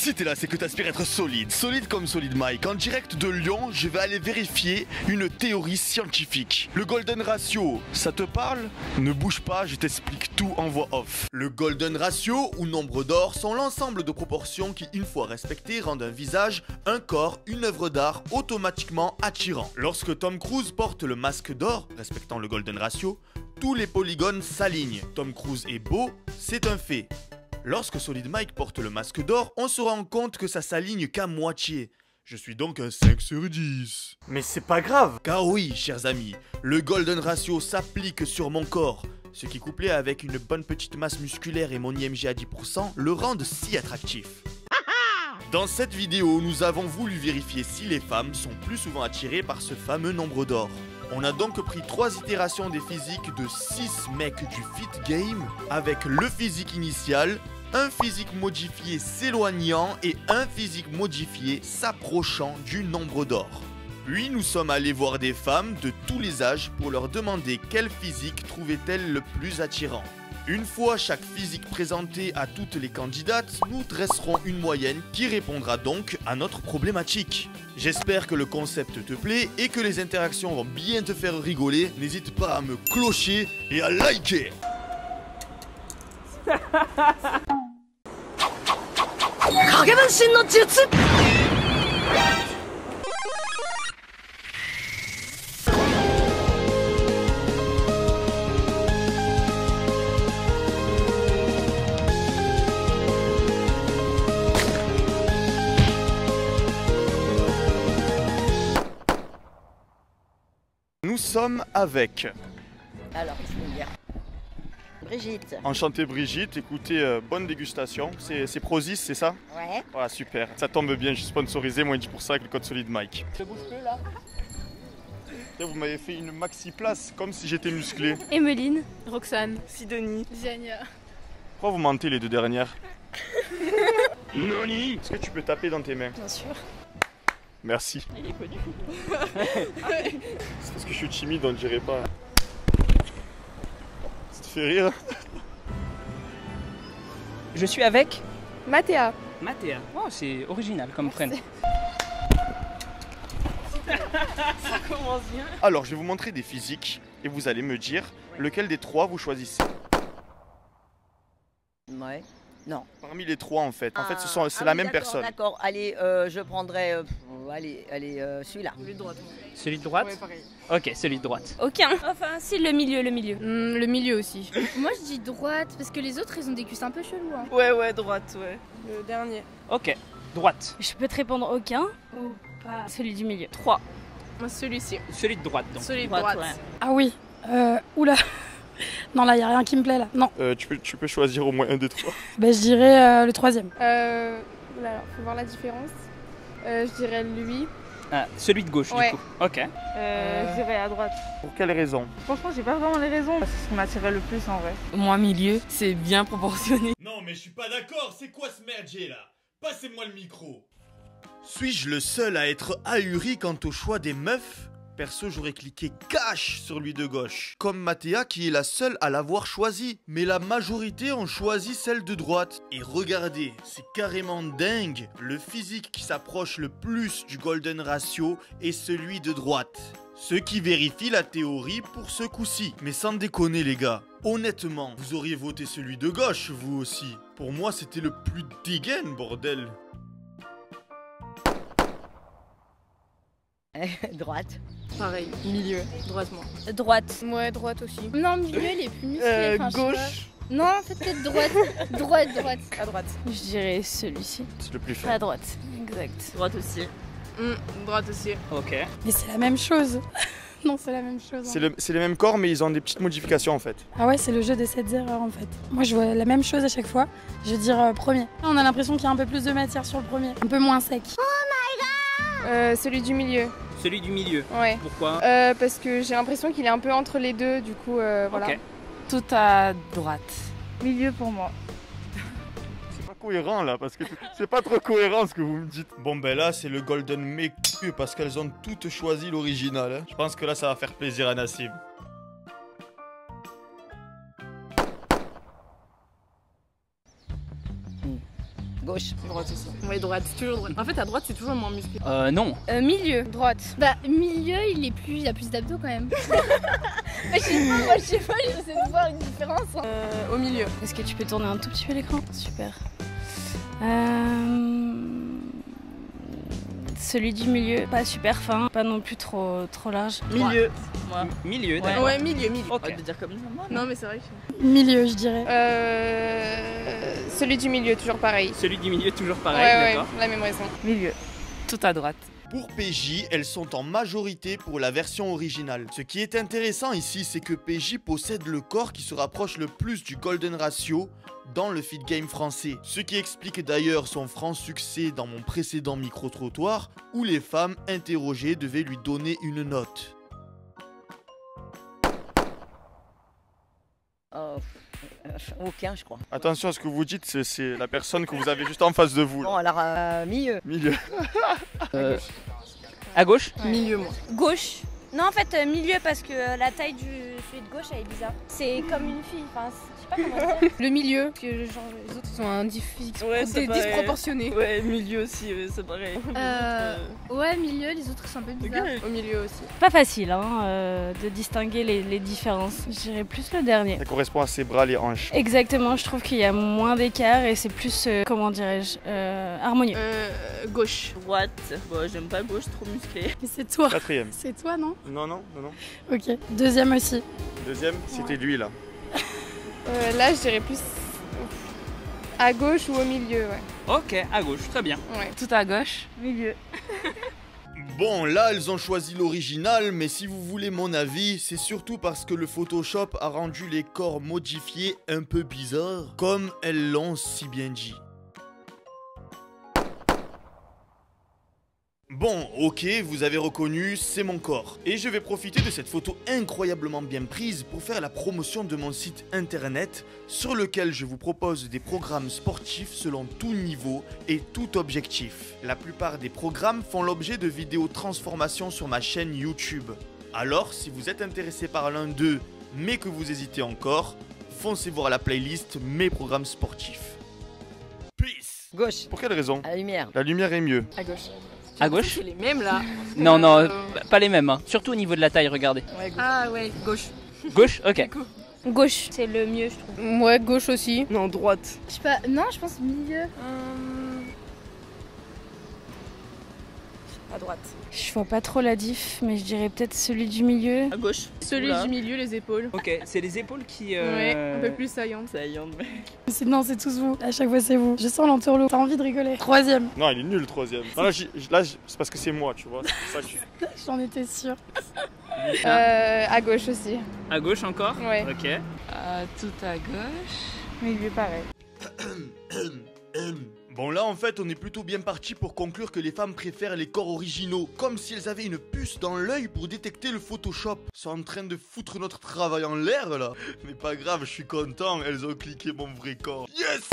Si t'es là, c'est que t'aspires être solide. Solide comme Solid Mike. En direct de Lyon, je vais aller vérifier une théorie scientifique. Le Golden Ratio, ça te parle? Ne bouge pas, je t'explique tout en voix off. Le Golden Ratio, ou nombre d'or, sont l'ensemble de proportions qui, une fois respectées, rendent un visage, un corps, une œuvre d'art automatiquement attirant. Lorsque Tom Cruise porte le masque d'or, respectant le Golden Ratio, tous les polygones s'alignent. Tom Cruise est beau, c'est un fait. Lorsque Solid Mike porte le masque d'or, on se rend compte que ça s'aligne qu'à moitié. Je suis donc un 5 sur 10. Mais c'est pas grave, car oui, chers amis, le Golden Ratio s'applique sur mon corps, ce qui couplé avec une bonne petite masse musculaire et mon IMG à 10% le rendent si attractif. Dans cette vidéo, nous avons voulu vérifier si les femmes sont plus souvent attirées par ce fameux nombre d'or. On a donc pris 3 itérations des physiques de 6 mecs du Fit Game, avec le physique initial, un physique modifié s'éloignant et un physique modifié s'approchant du nombre d'or. Puis nous sommes allés voir des femmes de tous les âges pour leur demander quel physique trouvaient-elles le plus attirant. Une fois chaque physique présenté à toutes les candidates, nous dresserons une moyenne qui répondra donc à notre problématique. J'espère que le concept te plaît et que les interactions vont bien te faire rigoler. N'hésite pas à me clocher et à liker. Nous sommes avec... Alors, je vais dire. Brigitte. Enchanté Brigitte, écoutez, bonne dégustation. C'est Prozis, c'est ça? Ouais. Voilà, super. Ça tombe bien, je suis sponsorisé, moins 10% avec le code Solid Mike. Je bouge plus là. Vous m'avez fait une maxi place, comme si j'étais musclé. Emeline, Roxane, Sidonie, Zania. Pourquoi vous mentez les deux dernières? Noni. Est-ce que tu peux taper dans tes mains? Bien sûr. Merci. Il est connu. C'est parce que je suis timide, on ne dirait pas. Ça te fait rire? Je suis avec Mathéa. Mathéa. Oh, c'est original comme prénom. ça commence bien. Alors, je vais vous montrer des physiques et vous allez me dire lequel des trois vous choisissez. Ouais. Non. Parmi les trois, en fait. En fait, c'est la même personne. D'accord, allez, je prendrai. Celui-là. Celui de droite. Celui de droite? Ouais, pareil. Ok, celui de droite. Aucun. Enfin, si, le milieu, le milieu. Le milieu aussi. Moi, je dis droite, parce que les autres, ils ont des cuisses un peu chelous. Hein. Ouais, droite, ouais. Le dernier. Ok, droite. Je peux te répondre aucun ou pas? Celui du milieu. 3. Moi, celui-ci. Celui de droite, donc. Celui de droite. Ouais. Ah oui, oula. Non, là, il n'y a rien qui me plaît, là. Non. Tu peux choisir au moins un des trois. Ben, je dirais le troisième. Oula, alors, faut voir la différence. Je dirais lui. Ah, celui de gauche, Ouais. du coup. Ok. Je dirais à droite. Pour quelle raison? Franchement, j'ai pas vraiment les raisons. C'est ce qui m'attirait le plus en vrai. Moi, milieu, c'est bien proportionné. Non, mais je suis pas d'accord, c'est quoi ce merdier là? Passez-moi le micro. Suis-je le seul à être ahuri quant au choix des meufs? Perso, j'aurais cliqué cash sur lui de gauche. Comme Mathéa qui est la seule à l'avoir choisi. Mais la majorité ont choisi celle de droite. Et regardez, c'est carrément dingue. Le physique qui s'approche le plus du Golden Ratio est celui de droite. Ce qui vérifie la théorie pour ce coup-ci. Mais sans déconner les gars, honnêtement, vous auriez voté celui de gauche vous aussi. Pour moi c'était le plus dégaine bordel. Droite. Pareil, milieu, droite moi. Droite. Ouais, droite aussi. Non, milieu, il est plus musclé. enfin, je sais Gauche. pas. Non, peut-être droite. droite. À droite. Je dirais celui-ci. C'est le plus À fun. droite. Exact. Droite aussi. Droite aussi. Ok. Mais c'est la même chose. Non, c'est la même chose. hein. C'est les mêmes corps mais ils ont des petites modifications en fait. Ah ouais, c'est le jeu des 7 erreurs, en fait. Moi, je vois la même chose à chaque fois. Je vais dire premier. On a l'impression qu'il y a un peu plus de matière sur le premier. Un peu moins sec. Celui du milieu. Celui du milieu. Ouais. Pourquoi? Parce que j'ai l'impression qu'il est un peu entre les deux, du coup, voilà. Ok. Tout à droite. Milieu pour moi. C'est pas cohérent là parce que c'est pas trop cohérent ce que vous me dites. Bon ben là c'est le Golden Make parce qu'elles ont toutes choisi l'original. Hein. Je pense que là ça va faire plaisir à Nassim. Gauche. Droite aussi. Ouais, droite, toujours droite. En fait, à droite, c'est toujours moins musclé. Non. Milieu. Droite. Bah, milieu, il y a plus d'abdos quand même. Bah, je sais pas, j'essaie de voir une différence. Hein. Au milieu. Est-ce que tu peux tourner un tout petit peu l'écran? Super. Celui du milieu, pas super fin, pas non plus trop large. Milieu. Moi. Milieu, d'accord. Ouais, milieu. Ok. On va te dire comme ça, moi. Non, mais c'est vrai que... Milieu, je dirais. Celui du milieu, toujours pareil. Celui du milieu, toujours pareil, Ouais, d'accord. la même raison. Milieu. Tout à droite. Pour PJ, elles sont en majorité pour la version originale. Ce qui est intéressant ici, c'est que PJ possède le corps qui se rapproche le plus du Golden Ratio dans le feed game français. Ce qui explique d'ailleurs son franc succès dans mon précédent micro-trottoir, où les femmes interrogées devaient lui donner une note. Aucun, je crois. Attention à ce que vous dites, c'est la personne que vous avez juste en face de vous. Bon, alors, milieu. Milieu. À gauche. Milieu, moi. Gauche. Non, en fait, milieu parce que la taille du celui de gauche, elle est bizarre. C'est comme une fille, enfin, je sais pas comment dire. Le milieu, parce que genre, les autres, ils ont un physique disproportionné. Ouais, milieu aussi, c'est pareil. Ouais, milieu, les autres sont un peu bizarres. Au milieu aussi. Pas facile de distinguer les différences. Je dirais plus le dernier. Ça correspond à ses bras, les hanches. Exactement, je trouve qu'il y a moins d'écart et c'est plus, comment dirais-je, harmonieux. Gauche. Droite. Bon, j'aime pas gauche, trop musclé. Mais c'est toi. Quatrième. C'est toi, non? Non. Ok. Deuxième aussi. Deuxième, c'était lui là. Là, je dirais plus à gauche ou au milieu, ouais. Ok, à gauche, très bien. Ouais. Tout à gauche. Milieu. Bon, là, elles ont choisi l'original, mais si vous voulez mon avis, c'est surtout parce que le Photoshop a rendu les corps modifiés un peu bizarres, comme elles l'ont si bien dit. Bon, ok, vous avez reconnu, c'est mon corps. Et je vais profiter de cette photo incroyablement bien prise pour faire la promotion de mon site internet sur lequel je vous propose des programmes sportifs selon tout niveau et tout objectif. La plupart des programmes font l'objet de vidéos transformation sur ma chaîne YouTube. Alors, si vous êtes intéressé par l'un d'eux, mais que vous hésitez encore, foncez voir la playlist Mes programmes sportifs. Peace! Gauche. Pour quelle raison? À la lumière. La lumière est mieux. À gauche. À gauche. C'est les mêmes là. Non, pas les mêmes. Hein. Surtout au niveau de la taille, regardez. Ouais, gauche. Ah ouais, gauche. Gauche, ok. Gauche, c'est le mieux, je trouve. Ouais, gauche aussi. Non, droite. Je sais pas, non, je pense milieu. À droite. Je vois pas trop la diff, mais je dirais peut-être celui du milieu. À gauche. Celui du milieu, les épaules. Ok, c'est les épaules qui... Ouais, un peu plus saillantes. Non, c'est tous vous. À chaque fois, c'est vous. Je sens l'entourloupe. T'as envie de rigoler. Troisième. Non, il est nul le troisième. Non, là, c'est parce que c'est moi, tu vois. C'est pour ça que J'en étais sûre. À gauche aussi. À gauche encore. Ouais. Ok. Tout à gauche. Milieu, pareil. Bon là en fait on est plutôt bien parti pour conclure que les femmes préfèrent les corps originaux, comme si elles avaient une puce dans l'œil pour détecter le Photoshop. Elles sont en train de foutre notre travail en l'air là. Mais pas grave, je suis content, elles ont cliqué mon vrai corps. Yes!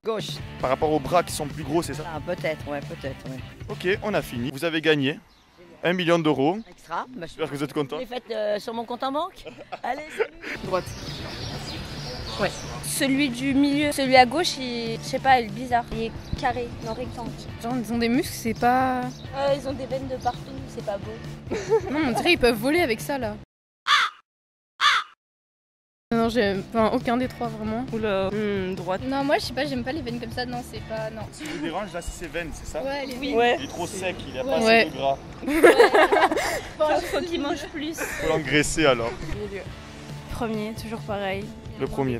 Gauche. Par rapport aux bras qui sont plus gros, c'est ça? Ah, peut-être, ouais. Ok, on a fini. Vous avez gagné 1 million d'euros. Extra. Bah, J'espère que vous êtes content. vous les faites sur mon compte en banque. Allez, salut. Droite. Ouais. Celui du milieu, celui à gauche, je sais pas, il est bizarre. Il est carré, non rectangle. Genre, ils ont des muscles, c'est pas... Ils ont des veines de partout, c'est pas beau. Non, on dirait qu'ils peuvent voler avec ça, là. Non, j'aime aucun des trois, vraiment. Oula. Droite. Non, moi, je sais pas, j'aime pas les veines comme ça, non, c'est pas... Non. Ce qui vous dérange là, c'est ses veines, c'est ça? Ouais, les veines. Ouais. Il est trop sec, il a pas Ouais. assez de gras. Faut qu'il mange plus. Faut l'engraisser alors. Premier, toujours pareil. Le premier.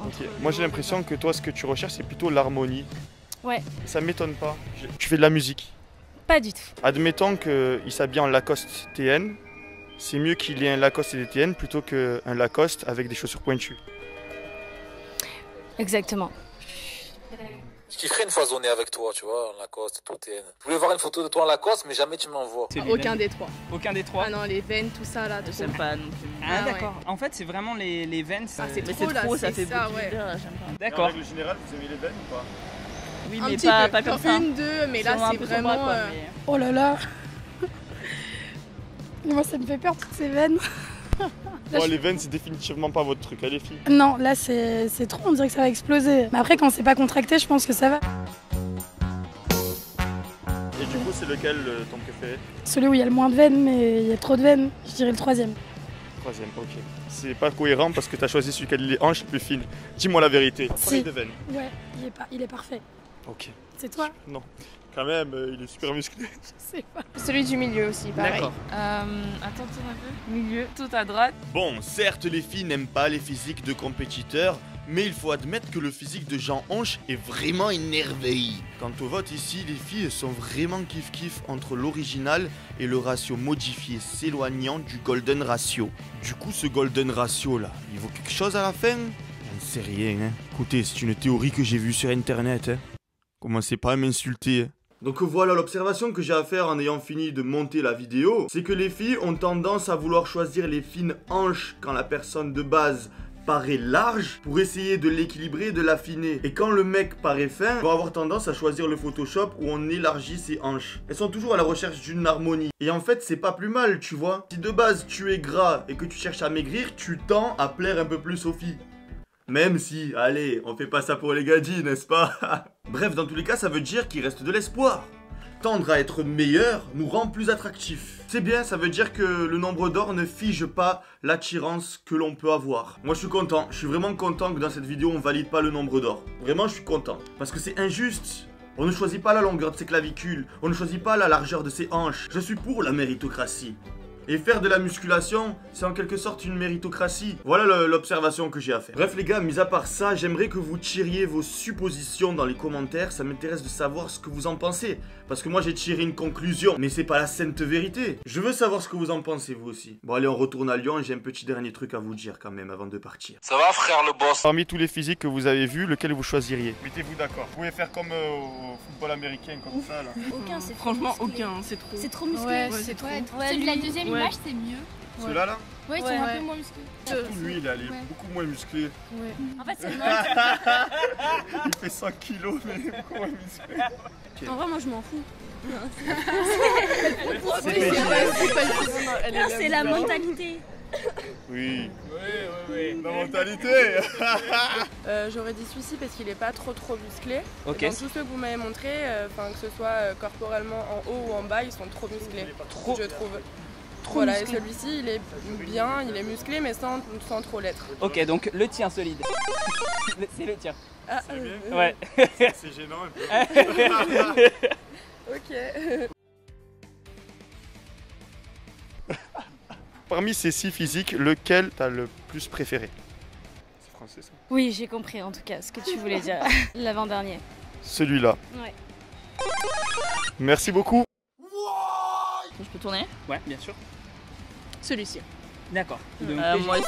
Ok. Moi j'ai l'impression que toi ce que tu recherches c'est plutôt l'harmonie. Ouais. Ça m'étonne pas. Tu fais de la musique. Pas du tout. Admettons qu'il s'habille en Lacoste TN. C'est mieux qu'il ait un Lacoste et des TN plutôt qu'un Lacoste avec des chaussures pointues. Exactement. Je kifferais une fois zoner avec toi, tu vois, en Lacoste, tout TN. Je voulais voir une photo de toi en Lacoste, mais jamais tu me l'envoies. Aucun des trois. Aucun des trois. Ah non, les veines, tout ça, là, trop. J'aime pas non plus. Ah, Ah, d'accord. En fait, c'est vraiment les veines. Ah, c'est Mais trop, c'est là, trop, ça c'est fait ça, beaucoup ouais. de là, j'aime pas. D'accord. règle générale, vous aimez les veines ou pas? Oui, Un mais petit pas peu. comme Genre ça. une, deux, mais là, Sûrement un c'est peu sur vraiment... bras, quoi, mais- Oh là là. Mais moi, ça me fait peur, toutes ces veines. Bon, les veines, c'est définitivement pas votre truc, hein, les filles. Non, là c'est trop, on dirait que ça va exploser. Mais après, quand c'est pas contracté, je pense que ça va. Et du coup, c'est lequel ton préféré? Celui où il y a le moins de veines, mais il y a trop de veines, je dirais le troisième. Troisième, ok. C'est pas cohérent parce que t'as choisi celui qui a les hanches les plus fines. Dis-moi la vérité. Si. De veines. Ouais, il est parfait. Ok. C'est toi? Non. Quand même, il est super musclé. Je sais pas. Celui du milieu aussi, pareil. D'accord. Attends, tourne un peu. Milieu, tout à droite. Bon, certes, les filles n'aiment pas les physiques de compétiteurs, mais il faut admettre que le physique de Jean Hanche est vraiment émerveillé. Quant au vote ici, les filles sont vraiment kiff-kiff entre l'original et le ratio modifié s'éloignant du golden ratio. Du coup, ce golden ratio là, il vaut quelque chose à la fin? J'en sais rien, hein. Écoutez, c'est une théorie que j'ai vue sur internet, hein. Commencez pas à m'insulter, hein. Donc voilà, l'observation que j'ai à faire en ayant fini de monter la vidéo, c'est que les filles ont tendance à vouloir choisir les fines hanches quand la personne de base paraît large pour essayer de l'équilibrer et de l'affiner. Et quand le mec paraît fin, ils vont avoir tendance à choisir le Photoshop où on élargit ses hanches. Elles sont toujours à la recherche d'une harmonie. Et en fait, c'est pas plus mal, tu vois. Si de base tu es gras et que tu cherches à maigrir, tu tends à plaire un peu plus aux filles. Même si, allez, on fait pas ça pour les gadis, n'est-ce pas? Bref, dans tous les cas, ça veut dire qu'il reste de l'espoir. Tendre à être meilleur nous rend plus attractifs. C'est bien, ça veut dire que le nombre d'or ne fige pas l'attirance que l'on peut avoir. Moi je suis content, je suis vraiment content que dans cette vidéo on valide pas le nombre d'or. Vraiment je suis content. Parce que c'est injuste. On ne choisit pas la longueur de ses clavicules, on ne choisit pas la largeur de ses hanches. Je suis pour la méritocratie. Et faire de la musculation, c'est en quelque sorte une méritocratie. Voilà l'observation que j'ai à faire. Bref les gars, mis à part ça, j'aimerais que vous tiriez vos suppositions dans les commentaires. Ça m'intéresse de savoir ce que vous en pensez. Parce que moi j'ai tiré une conclusion, mais c'est pas la sainte vérité. Je veux savoir ce que vous en pensez vous aussi. Bon allez, on retourne à Lyon et j'ai un petit dernier truc à vous dire quand même avant de partir. Ça va frère le boss? Parmi tous les physiques que vous avez vus, lequel vous choisiriez? Mettez-vous d'accord. Vous pouvez faire comme au football américain, comme ça là. Aucun, c'est Franchement, trop musclé. aucun, c'est trop. C'est trop musclé. Ouais, c'est c'est trop. trop. Celui de la deuxième image, c'est mieux. Celui-là là? Ouais, ils sont un peu moins musclés. Surtout lui, il est beaucoup moins musclé. En fait, c'est le Il fait 100 kilos, mais beaucoup moins musclé. En vrai, moi, je m'en fous. C'est la mentalité. Oui. La mentalité. J'aurais dit celui-ci parce qu'il est pas trop musclé. Ok. Dans tous ceux que vous m'avez montrés, que ce soit corporellement en haut ou en bas, ils sont trop musclés. Trop. Je trouve. Trop Voilà, musclé. et celui-ci, il est bien, il est musclé, mais sans trop l'être. Ok, donc le tien solide. C'est le tien. Ah, Ouais. C'est gênant un peu. ok. Parmi ces 6 physiques, lequel t'as le plus préféré? C'est français ça. Oui, j'ai compris en tout cas ce que tu voulais dire. L'avant-dernier. Celui-là. Ouais. Merci beaucoup. Je peux tourner? Ouais, bien sûr. Celui-ci. D'accord. Donc, Moi aussi,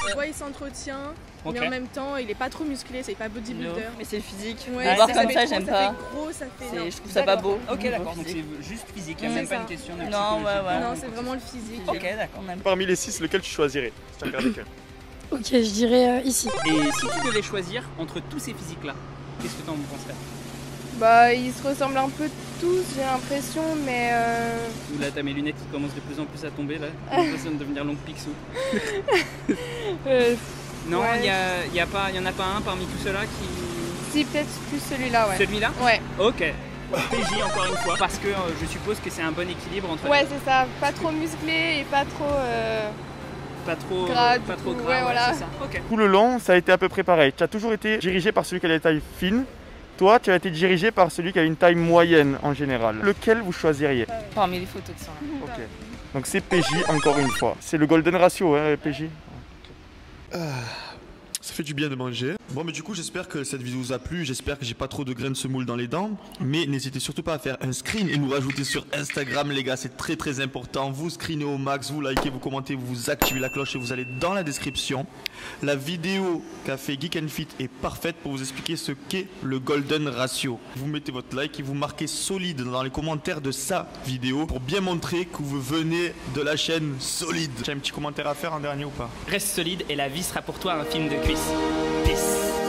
Tu vois, il s'entretient, Ok. mais en même temps, il est pas trop musclé, c'est pas bodybuilder. mais c'est physique. Ouais, Voir ça comme fait ça, trop, j'aime ça pas. fait gros, ça fait. non. Je trouve ça pas beau. Ok, d'accord. Donc c'est juste physique. Il n'y a même pas une question de Non, psychologie. ouais. Non, c'est vraiment le physique. Ok, d'accord. Parmi les 6, lequel tu choisirais? Si tu regardes lequel? Ok, je dirais ici. Et si tu devais choisir entre tous ces physiques-là, qu'est-ce que tu en penserais? Bah, ils se ressemblent un peu tous, j'ai l'impression, mais. Ou là, t'as mes lunettes qui commencent de plus en plus à tomber, là. J'ai l'impression de devenir longue pixou. Non, Ouais. il y en a pas un parmi tous ceux-là qui... Si, peut-être plus celui-là, ouais. Celui-là? Ouais. Ok. PJ encore une fois, parce que je suppose que c'est un bon équilibre entre Ouais, c'est ça. Pas trop musclé et pas trop. pas trop Gras, pas du trop coup, gras, ouais, voilà. c'est ça. Ok. Tout le long, ça a été à peu près pareil. Tu as toujours été dirigé par celui qui a des tailles fines. Toi, tu as été dirigé par celui qui a une taille moyenne en général. Lequel vous choisiriez? Parmi les photos de ça. Ok. Donc c'est PJ encore une fois. C'est le golden ratio, hein, PJ. Ça fait du bien de manger. Bon, mais du coup, j'espère que cette vidéo vous a plu. J'espère que j'ai pas trop de graines de semoule dans les dents. Mais n'hésitez surtout pas à faire un screen et nous rajouter sur Instagram, les gars. C'est très très important. Vous screenez au max, vous likez, vous commentez, vous activez la cloche et vous allez dans la description. La vidéo qu'a fait Geek and Fit est parfaite pour vous expliquer ce qu'est le golden ratio. Vous mettez votre like et vous marquez solide dans les commentaires de sa vidéo pour bien montrer que vous venez de la chaîne Solide. Tu as un petit commentaire à faire en dernier ou pas? Reste solide et la vie sera pour toi un film de cuisse. Peace.